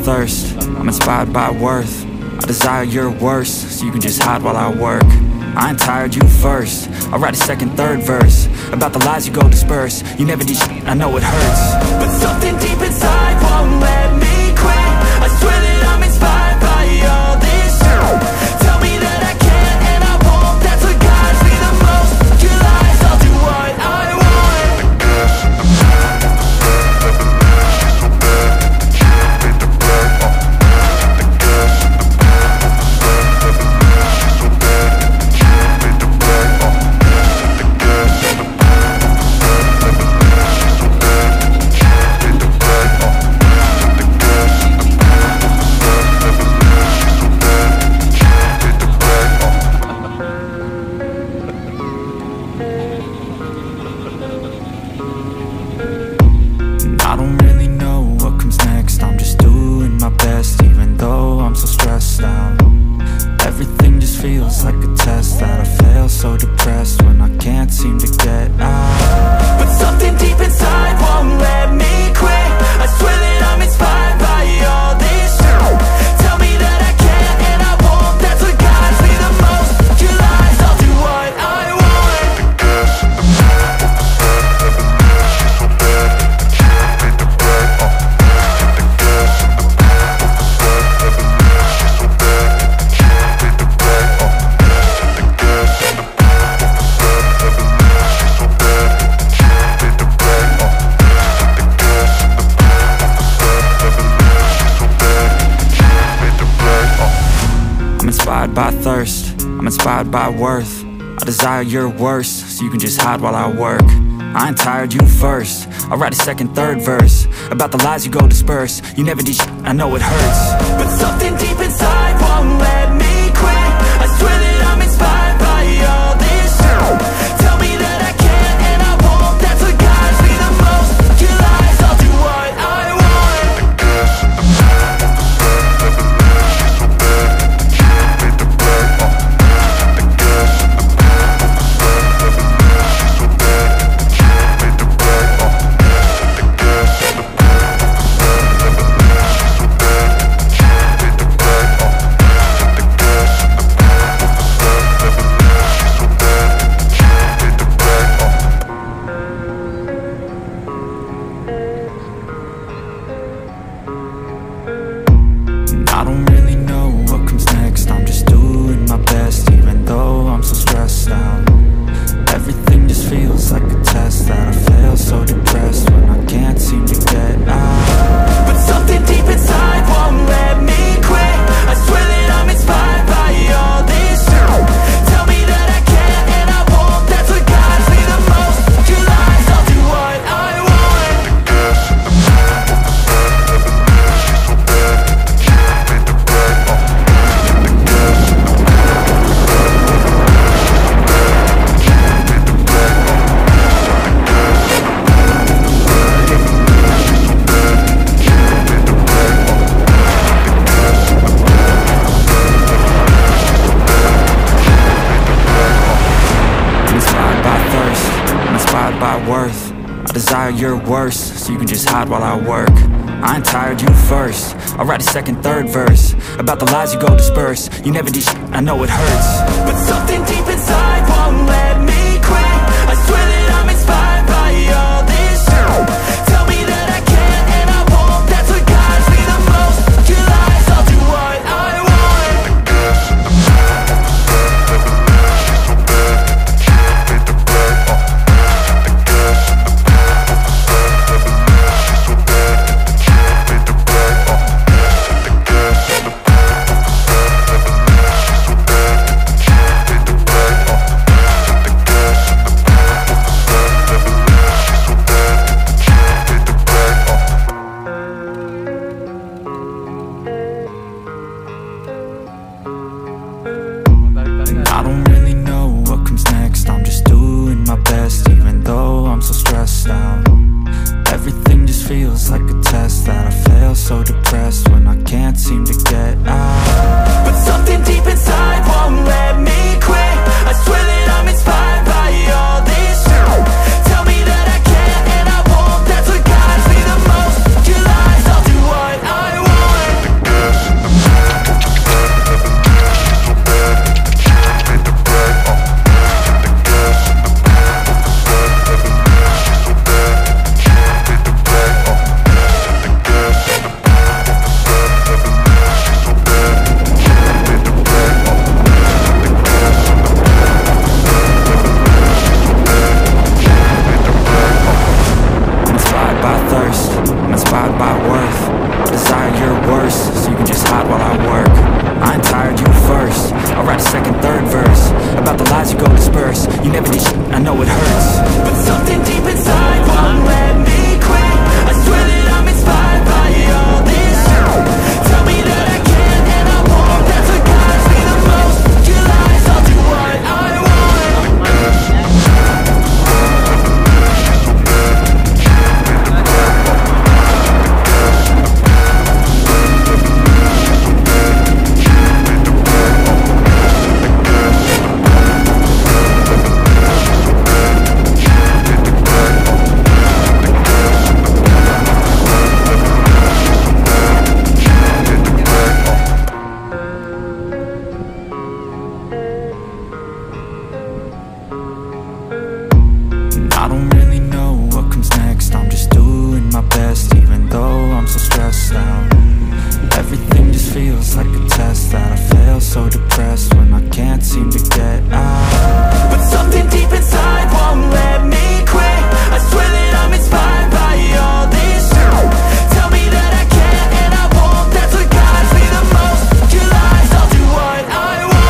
thirst, I'm inspired by worth. I desire your worst, so you can just hide while I work. I ain't tired, you first. I'll write a second, third verse about the lies you go disperse. You never did shit, I know it hurts, but something deep inside won't let me quit. I swear that I'm inspired by all this shit. Tell me that I can't and I won't. That's what guides me the most. Your lies, I'll do what I want. I don't really know what comes next. I'm just doing my best, even though I'm so stressed out. Everything just feels like a test that I fail, so depressed when I can't seem to get out. But something deep inside won't let me quit. I swear that I'm inspired by all this shit. Tell me that I can't and I won't. That's what guides me the most. Your lies, I'll do what I want. I'm inspired by thirst, I'm inspired by worth. I desire your worst, so you can just hide while I work. I ain't tired, you first. I'll write a second, third verse about the lies you go disperse. You never did shit, I know it hurts, but something deep inside won't let me quit. I swear that I'm inspired by all this shit. Tell me that I can't and I won't. That's what guides me the most. Your lies, I'll do what I want. I don't really know what comes next. I'm just doing my best, even though I'm so stressed out. Everything just feels like a test that I fail, so depressed when I can't seem to get out. But something deep inside won't let me quit. I swear that I'm inspired by all this shit. Tell me that I can't and I won't. That's what guides me the most. Your lies, I'll do what I want. By worth, I desire your worst, so you can just hide while I work. I ain't tired, you first. I'll write a second, third verse about the lies you go disperse. You never did shit, I know it hurts, but something deep inside won't let me quit. I swear that I'm inspired by all this shit. Tell me that I can't and I won't. That's what guides me the most. Your lies, I'll do what I want. I don't really know what comes next. I'm just doing my best, even though I'm so stressed out. Everything just feels like a test that I fail, so depressed when I can't seem to get out. But something deep inside won't let me quit. I swear that I'm inspired by all this shit. Tell me that I can't and I won't. That's what guides me the most. Your lies, I'll do what I want. inspired by worth. I desire your worst, so you can just hide while I work. I ain't tired, you first. I'll write a second, third verse about the lies you go disperse. You never did shit, I know it hurts, but something deep inside won't let me quit. I swear that I'm inspired by all this shit. Tell me that I can and I won't. That's what guides me the most. Your lies, I'll do what I want. I don't really know what comes next. I'm just doing my best, even though I'm so stressed out. Everything just feels like a test that I fail, so depressed when I can't seem to get out. But something deep inside won't let me quit. I swear that I'm inspired by all this shit. Tell me that I can and I won't. That's what guides me the most. Your lies, I'll do what I want.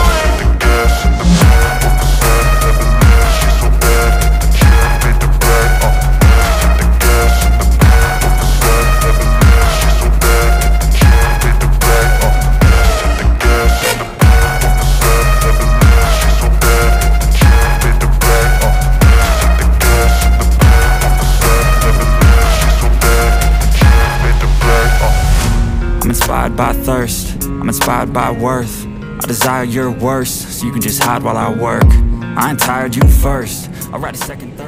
I'm inspired by thirst, I'm inspired by worth. I desire your worst, so you can just hide while I work. I ain't tired, you first. I'll write a second, third